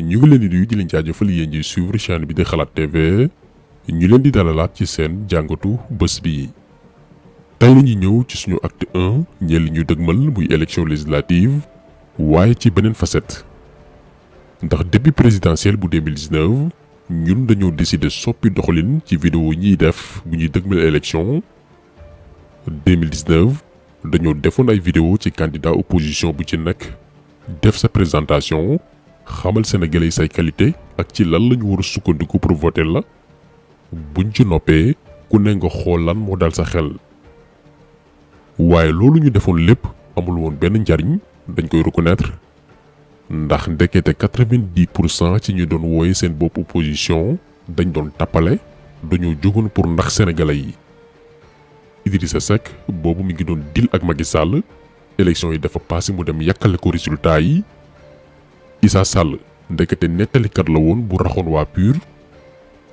ñu ngi leen di nuyu di leen jaajëfal yéen ñi suivre chaîne bi di Xalaat TV ñu leen di dalalaat ci seen jàngatu bés bi. tey la ñuy ñëw ci suñu acte 1 ñeel ñu dëgmal muy élection législative waaye ci beneen facette ndax depuis présidentielle bu 2019 ñun dañoo décider soppi doxalin ci vidéo ñiy def bu ñuy dëgmal élection 2019 dañoo defoon ay vidéo ci candidat opposition bu ci nekk def sa présentation xamal sénégalais say qualité ak ci lan lañu war a sukkandiku pour voter la buñ ci noppee ku ne nga xool lan moo dal sa xel waaye loolu ñu defoon lépp amul woon benn njariñ dañ koy reconnaître ndax ndekete 90% ci ñu doon wooye seen bopp opposition dañ doon tappale dañoo jógoon pour ndax sénégalais yi. Idrissa Seck boobu mi ngi doon deal ak Macky Sall élection yi dafa passé mu dem yàkkale ko résultat yi. Issa Sall ndekete nettalikat la woon bu raxoon waa PUR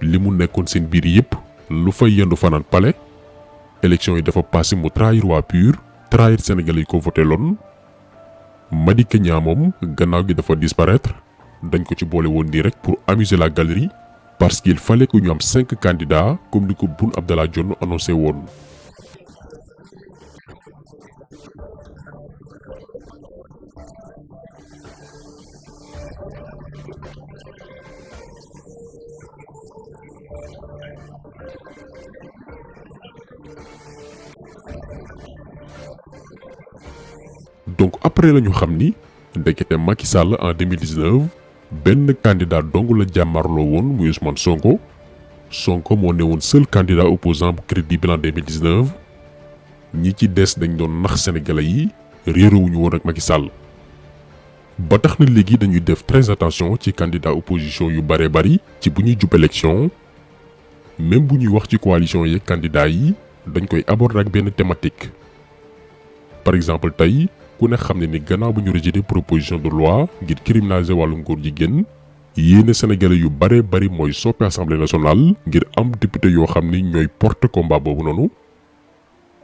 li mu nekkoon seen biir yépp lu fay yendu fanaan pale élection yi dafa passé mu trahir waa PUR trahir sénégalais yi ko voté loon. Madické Niang moom gannaaw gi dafa disparaître dañ ko ci boole woon nii rek pour amuser la galerie parce qu'il fallait que ñu am 5 candidats comme ni ko Boun Abdallah Dionne annoncé woon. Donc après la ñu xam ni ndekete Macky Sall en 2019 benn candidat dong la jàmmarloo woon muy Ousmane Sonko. Sonko moo ne woon seul candidat opposant bu crédible en 2019 ñi ci des dañ doon nax sénégalais yi réeréwuñu woon ak Macky Sall. ba tax na léegi dañuy def très attention ci candidat opposition yu bare bari ci bu ñuy jub élection même bu ñuy wax ci coalition yeeg candidat yi dañ koy aborder ak benn thématique. Par exemple tey ku ne xam ne ni gannaaw bu ñu rejeté proposition de loi ngir criminaliser wàllum góor jigéen yéene sénégalais yu bare bari mooy soppi assemblée nationale ngir am député yoo xam ni ñooy porte combat boobu noonu.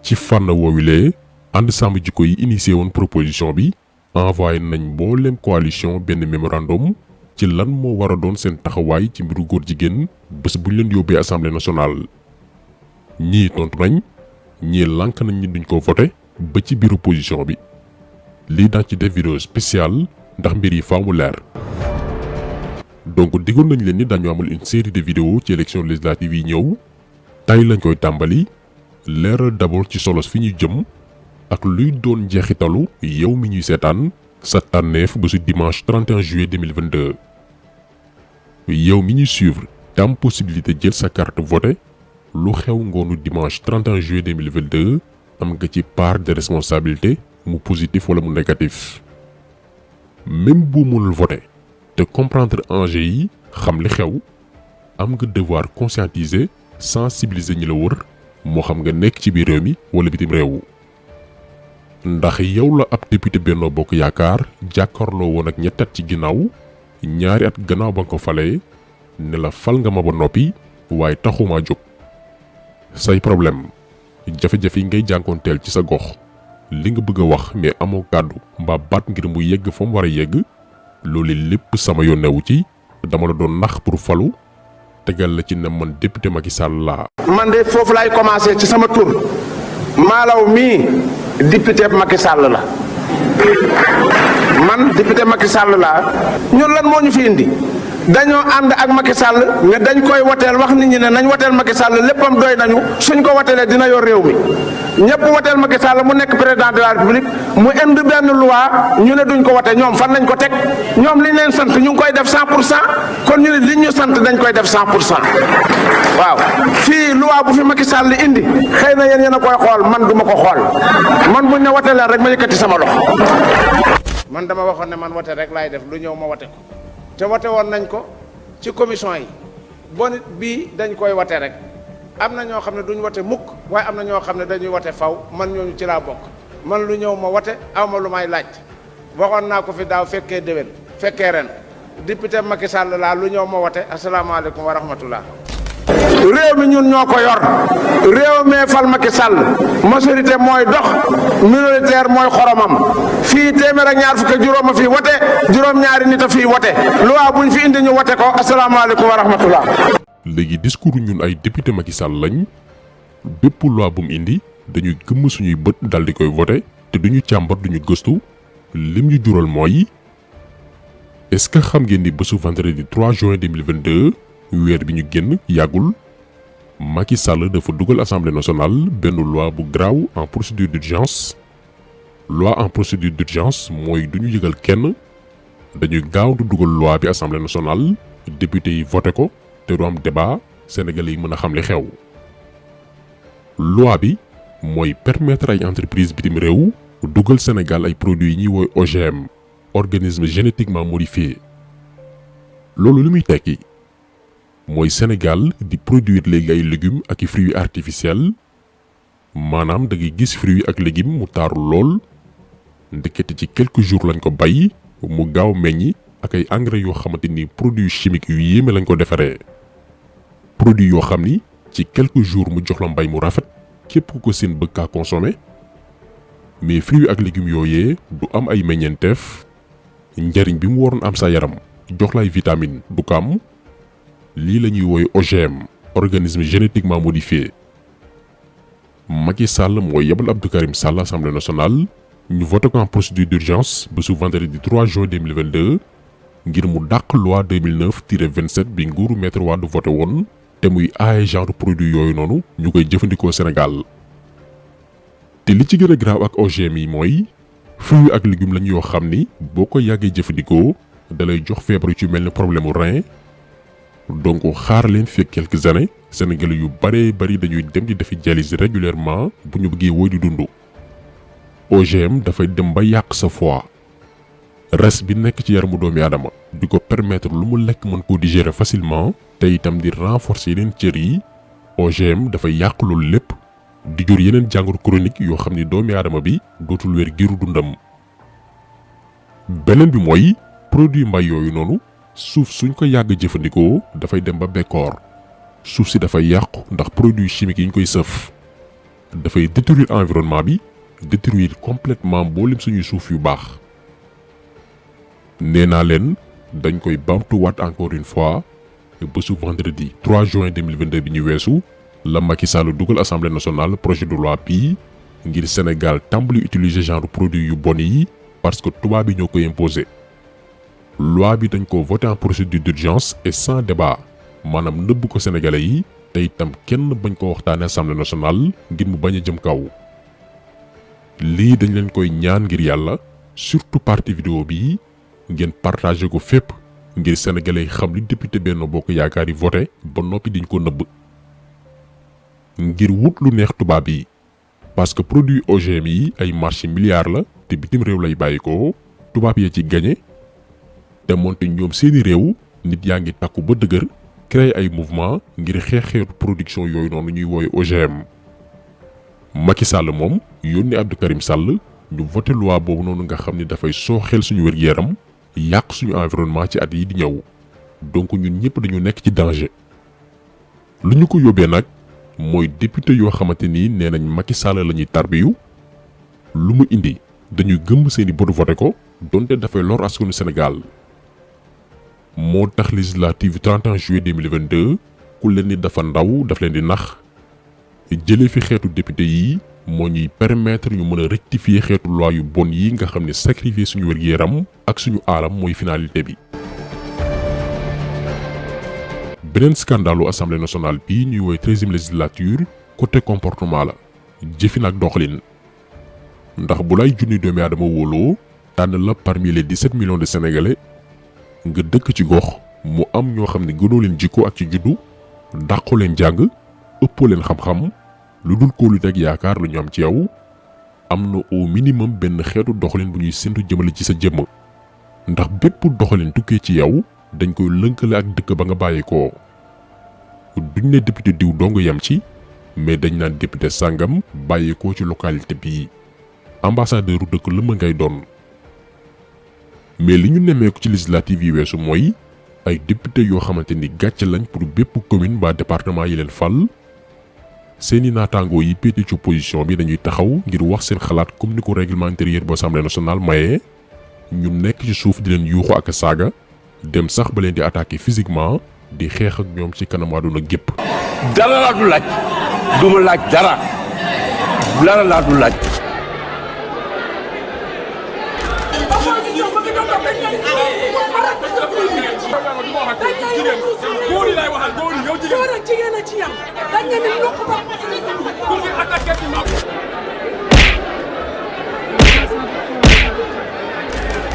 ci fànn woowilee ànd sàmm jikko yi initié woon proposition bi envoyé nañ mbooleem coalition benn mémorandum ci lan moo war a doon seen taxawaay ci mbiru góor jigéen bés bu ñu leen yóbbee assemblée nationale. ñii tontu nañ ñii lànk nañ ni duñ ko voté ba ci biir opposition bi. lii daan ci def vidéo spéciale ndax mbir yi faaw mu leer. donc diggoon nañ leen ni dañu amal une série de vidéos ci élection législative yi ñëw tey lañ koy tàmbali leeral d'abord ci solos fi ñu jëm ak luy doon njeexitalu yow mi ñuy seetaan sa tànneef ba su dimanche 31 juillet 2022. yow mi ñuy suivre te am possibilité jël sa carte voté lu xew ngoonu dimanche 31 juillet 2022 am nga ci part de responsabilité. mu positif wala mu négatif même bu mënul voter te comprendre enjeu yi xam li xew am nga devoir conscientiser sensibiliser ñi la wër moo xam nga nekk ci biir réew mi wala bitim réew ndax yow la ab député Benno Bokk Yaakaar jàkkaarloo woon ak ñetti at ci ginnaaw ñaari at gannaaw ba nga ko falee ne la fal nga ma ba noppi waaye taxumaa jóg say problème jafe-jafe yi ngay jànkoonteel ci sa gox li nga bëgg a wax mais amoo kàddu mbaa baat ngir mu yegg fa mu war a yegg loolu lépp sama yoon newu ci dama la doon nax pour falu tegal la ci ne man député Macky Sall laa. man de foofu laay commencé ci sama tur Malaw mii député Macky Sall la man député Macky Sall laa ñun lan moo ñu fi indi dañoo ànd ak Macky Sall ne dañ koy wateel wax nit ñi ne nañ wateel Macky Sall léppam doy nañu suñ ko wateelee dina yor réew mi ñëpp wateel Macky Sall mu nekk président de la République mu indi benn loi ñu ne duñ ko wate ñoom fan lañ ko teg ñoom liñ leen sant ñu ngi koy def 100% kon ñu ne liñ ñu sant dañ koy def 100% waaw fii loi bu fi Macky Sall indi xëy na yéen a koy xool man du ma ko xool man buñ ne wateeleen rek ma yëkkati sama loxo. man dama waxoon ne man wate rek laay def lu ñëw ma wate ko. te wate woon nañ ko ci commission yi bon bii dañ koy wate rek am na ñoo xam ne duñ wate mukk waaye am na ñoo xam ne dañuy wate faw man ñooñu ci laa bokk man lu ñëw ma wate awma lu may laaj waxoon naa ko fi daaw fekkee déwén fekkee ren député Macky Sall laa lu ñëw ma wate asalaamaaleykum wa rahmatullah réew mi ñun ñoo ko yor réew mee fal Macky Sall majorité mooy dox minoritaire mooy xoromam fii téeméer ak ñaar fukk juróom a fii wote juróom-ñaari nit a fii wote loi buñ fi indi ñu wote ko asalaamaaleykum wa rahmatullah. léegi discours ñun ay député Macky Sall lañ bépp loi bu mu indi dañuy gëmm suñuy bët dal di koy voté te duñu càmbar duñu gëstu lim ñu jural mooy est-ce que xam ngeen ni bésu vendredi 3 juin 2022 weer bi ñu génn yàggul Macky Sall dafa dugal assemblée nationale benn loi bu graaw en procédure d'urgence loi en procédure d'urgence mooy duñu yëgal kenn dañuy gaaw du dugal loi bi assemblée nationale député yi voté ko te du am débat sénégalais yi mën a xam li xew loi bi mooy permettre ay entreprise bitim réew dugal Sénégal ay produits yi ñuy woy OGM organisme génétiquement modifié loolu li muy tekki mooy Sénégal di produire léegi ay légumes ak i fruits artificiels maanaam da ngay gis fruits ak légumes mu taaru lool ndekete ci quelques jours lañ ko bay mu gaaw meññi ak ay engrais yoo xamante ni produits chimiques yu yéeme lañ ko defaree produits yoo xam ni ci quelques jours mu jox la mbay mu rafet képp ku ko seen bëgg kaa consommer mais fruits ak légumes yooyee du am ay meññeenteef njariñ bi mu waroon am sa yaram jox la ay vitamines du ko am lii la ñuy woy OGM organisme génétiquement modifié Macky Sall mooy yebal Abdou Karim Sall assemblée nationale ñu voté ko en procédure d'urgence ba su vendredi 3 juin 2022 ngir mu dàq loi 2009-27 bi nguuru Maître Wade voté woon te muy aaye genre produit yooyu noonu ñu koy jëfandikoo Sénégal te li ci gën a graaw ak OGM yi mooy fruits ak légumes lañ yoo xam ni boo ko yàggee jëfandikoo dalay jox feebar yu ci mel ni problème mu rein donc xaar leen fii quelques années sénégalais yu bare bari dañuy dem di defi dialyse régulièrement bu ñu bëggee woy di dund OGM dafay dem ba yàq sa foie res bi nekk ci yaramu doomi aadama di ko permettre lu mu lekk mën koo digérer facilement te itam di renforcer yeneen cër yi OGM dafay yàq loolu lépp di jur yeneen jàngoro chronique yoo xam ni doomi aadama bi dootul wér giiru dundam beneen bi mooy produit mbay yooyu noonu suuf suñ ko yàgg jëfandikoo dafay dem ba bekkoor suuf si dafay yàqu ndax produit chimique yi ñu koy sëf dafay détruire environnement bi détruire complètement mboolem suñuy suuf yu baax nee naa leen dañ koy bamtuwaat encore une fois bésu vendredi 3 juin 2022 bi ñu weesu la Macky Sall dugal assemblée nationale projet de loi bii ngir Sénégal tàmbali utiliser genre produit yu bon yi parce que tubaab bi ñoo koy imposer loi bi dañ ko voté en procédure d'urgence et sans débat maanaam nëbb ko sénégalais yi te itam kenn bañ ko waxtaanee assemblée nationale ngir mu bañ a jëm kaw lii dañ leen koy ñaan ngir yàlla surtout partie vidéo bii ngeen partagé ko fépp ngir sénégalais yi xam li député Benno Bokk Yaakaar yi voté ba noppi diñ ko nëbb ngir wut lu neex tubaab yi parce que produit OGM yi ay marché milliards la te bitim réew lay bàyyi ko tubaab yee ci gagné te moonte ñoom seeni réew nit yaa ngi takku ba dëgër créer ay mouvement ngir xeex xeetu production yooyu noonu ñuy woowe OGM Macky Sall moom yónni Abdou Karim Sall ñu voté loi boobu noonu nga xam ni dafay sooxeel suñu wér-gu-yaram yàq suñu environnement ci at yi di ñëw donc ñun ñëpp dañu nekk ci danger lu ñu ko yóbbee nag mooy député yoo xamante ni nee nañ Macky Sall la ñuy tarbiyu lu mu indi dañuy gëmm seeni bët voté ko donte dafay lor askanu Sénégal moo tax législative 31 juillet 2022 ku leen ni dafa ndaw daf leen di nax jëlee fi xeetu député yi moo ñuy permettre ñu mën a rectifier xeetu loi yu bon yi nga xam ne sacrifier suñu wér-gu-yaram ak suñu aalam mooy finalité bi. beneen scandalu assemblée nationale bi ñuy woy 13e législature côté comportement la jëfin ak doxalin ndax bu lay junni doomi aadama wóoloo tànn la parmi les 17 millions de sénégalais nga dëkk ci gox mu am ñoo xam ne gënoo leen jikko ak ci juddu dàqoo leen jàng ëppoo leen xam-xam lu dul kóolute ak yaakaar lu ñu am ci yow am na au minimum benn xeetu doxalin bu ñuy séntu jëmale ci sa jëmm ndax bépp doxalin tukkee ci yow dañ koy lënkale ak dëkk ba nga bàyyeekoo duñ ne député diw dong yam ci mais dañ naan député sàngam bàyyeekoo ci localité bii ambassadeur u dëkk lëmba ngay doon mais li ñu nemmeeku ci législative yi weesu mooy ay député yoo xamante ni gàcce lañ pour bépp commune ba département yi leen fal seeni naataangoo yi pété ci opposition bi dañuy taxaw ngir wax seen xalaat comme ni ko règlement intérieur bu assemblée nationale maye ñu nekk ci suuf di leen yuuxu ak saaga dem sax ba leen di attaquer physiquement di xeex ak ñoom ci kanam àdduna gépp. dara laa du laaj du ma laaj dara laa du laaj.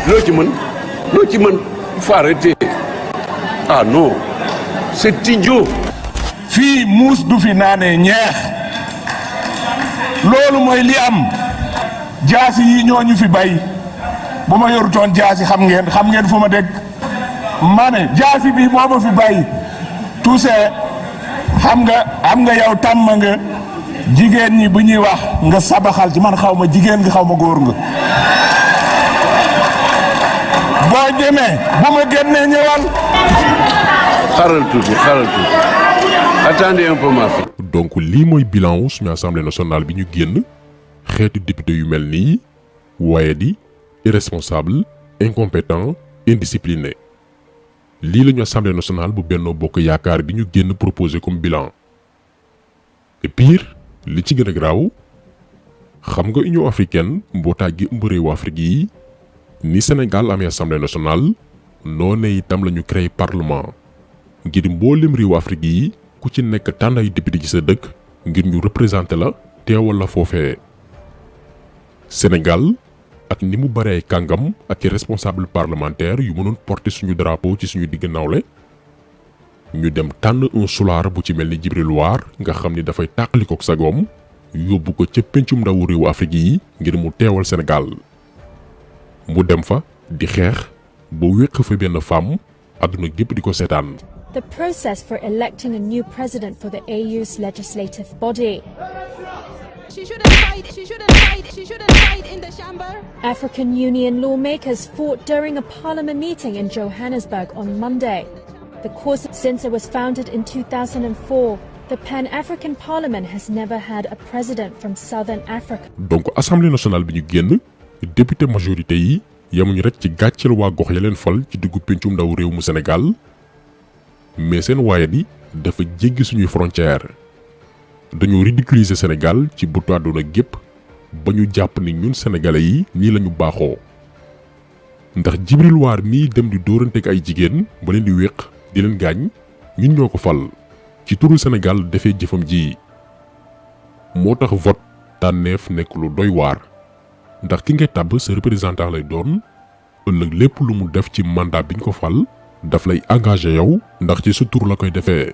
loo ci mën il faut arrêter. Ah non, c'est idiot. fii muus du fi naanee ñeex loolu mooy li am jaasi yi ñoo ñu fi bay bu ma yorutoon jaasi xam ngeen fu ma dégg ma ne jaasi bi moo ma fi bay tuuse xam nga yow tàmm nga jigéen ñi bu ñuy wax nga sabaxal ci man xaw ma jigéen nga xaw ma góor nga boo jëmee bu ma génnee ñëwal. xaaral tuuti attendez un peu ma fille. donc lii mooy bilan wu suñu assemblée nationale bi ñu génn xeetu député yu mel nii waaye di irresponsable incompétent indiscipliné lii la ñu assemblée nationale bu Benno Bokk Yaakaar bi ñu génn proposé comme bilan. et pire li ci gën a graaw xam nga Union africaine mbootaay gi ëmb réewu Afrique yi ni Sénégal amee assemblée nationale noonu itam la ñu créé parlement ngir mboolem réewu Afrique yi ku ci nekk tànn ay député ci sa dëkk ngir ñu représenté la teewal la foofee. Sénégal ak ni mu bare ay kàngam ak i responsable parlementaire yu mënoon porter suñu drapeau ci suñu digg nawle ñu dem tànn un sulaar bu ci mel ni Djibril War nga xam ni dafay tàqalikook sagoom yóbbu ko ca pencum ndawu réewu Afrique yi ngir mu teewal Sénégal mu dem fa di xeex ba wéq fa benn femme àdduna gépp di ko seetaan. The process for electing a new president for the AU's legislative body. She shouldn't hide in the chamber. African Union lawmakers fought during a parliament meeting in Johannesburg on Monday. The cause, since it was founded in 2004, the Pan-African Parliament has never had a president from Southern Africa. Donc assemblée nationale bi ñu génn député majorité yi yamuñu rek ci gàcceel waa gox ya leen fal ci diggu pencum ndaw réew mu Sénégal mais seen waaye bi dafa jéggi suñuy frontière dañoo ridiculiser Sénégal ci bëtu àdduna gépp ba ñu jàpp ni ñun sénégalais yi nii lañu baaxoo ndax Djibril War mii dem di dóoranteeg ay jigéen ba leen di wéq di leen gaañ ñun ñoo ko fal ci turu Sénégal defee jëfam ji moo tax vote tànneef nekk lu doy waar ndax ki ngay tàbb sa représentant lay doon ëllëg lépp lu mu def ci mandat biñ ko fal daf lay engagé yow ndax ci sa tur la koy defee.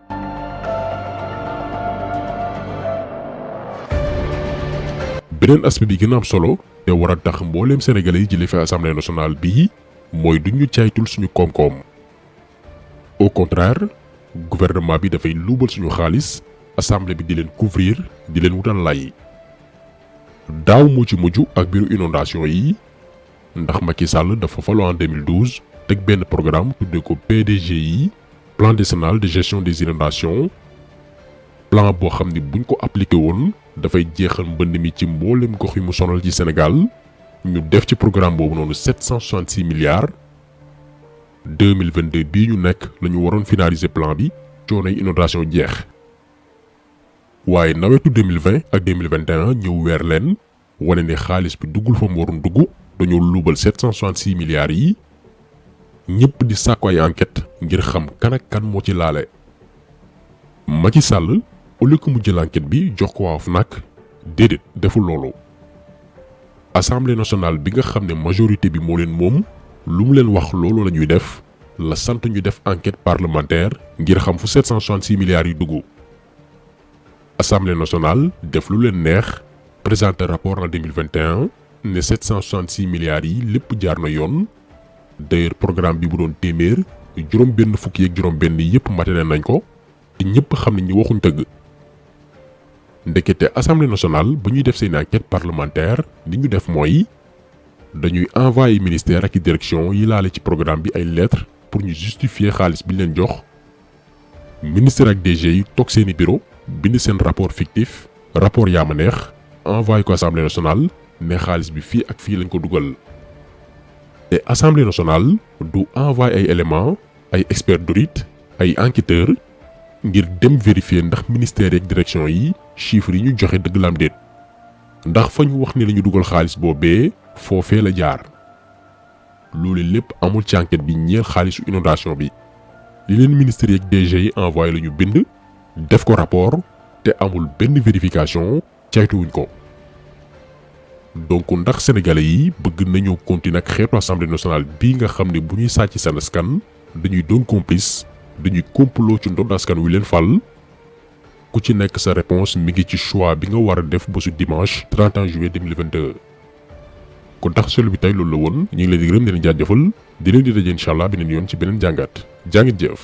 beneen aspect bi gën a am solo te war a tax mbooleem sénégalais yi jëlee fi assemblée nationale bii mooy duñu caytul suñu koom-koom au contraire gouvernement bi dafay luubal suñu xaalis assemblée bi di leen couvrir di leen wutal lay daaw moo ci mujj ak biiru inondation yi ndax Macky Sall dafa faloo en 2012 teg benn programme tuddee ko PDGI plan décennal de gestion des inondations plan boo xam ni buñ ko appliqué woon dafay jeexal mbënd mi ci mboolem gox yi mu sonal ci Sénégal ñu def ci programme boobu noonu 766 milliards 2022 bii ñu nekk la ñu waroon finaliser plan bi coonay inondation jeex waaye nawetu 2020 ak 2021 ñëw weer leen wane ne xaalis bi duggul fa mu waroon dugg dañoo luubal 766 milliards yi ñëpp di sàkku ay enquête ngir xam kan ak kan moo ci laale. Macky Sall au lieu que mu jël enquête bi jox ko waa FNAC déedéet deful loolu. assemblée nationale bi nga xam ne majorité bi moo leen moom lu mu leen wax loolu la ñuy def la sant ñu def enquête parlementaire ngir xam fu 766 milliards yi dugg. assemblée nationale def lu leen neex présenter rapport en 2021 ne 766 milliards yi lépp jaar na yoon d'ailleurs programme bi bu doon téeméer juróom benn fukki ak juróom benn yépp matale nañ ko te ñëpp xam ne ñi waxuñ tëgg. ndekete assemblée nationale ba ñuy def seen enquête parlementaire li ñu def mooy dañuy envoyer ministère ak i direction yi laale ci programme bi ay lettres pour ñu justifier xaalis bi leen jox ministère ak DG yi toog seeni bureau bind seen rapport fictif rapport yaa ma neex envoyé ko assemblée nationale ne xaalis bi fii ak fii lañ ko dugal te assemblée nationale du envoyé ay éléments ay experts d'audit ay enquêteurs ngir dem vérifier ndax ministère ak direction yi chiffres yi ñu joxe dëgg la am déet ndax fa ñu wax ne la ñu dugal xaalis boobee foofee la jaar loolu lépp amul ci enquête bi ñeel xaalisu inondation bi li leen ministère ak DG yi envoyé la ñu bind def ko rapport te amul benn vérification caytuwuñ ko donc ndax sénégalais yi bëgg nañoo continuer ak xeetu assemblée nationale bii nga xam ne bu ñuy sàcc seen askan dañuy doon complice dañuy complot ci ndodd askan wi leen fal ku ci nekk sa réponse mi ngi ci choix bi nga war a def bésu dimanche 31 juillet 2022 kon tax solo bi tey loolu la woon ñu ngi leen di gërëm di leen jaajëfal di leen di daje incha allah beneen yoon ci beneen jàngat jàngit jëf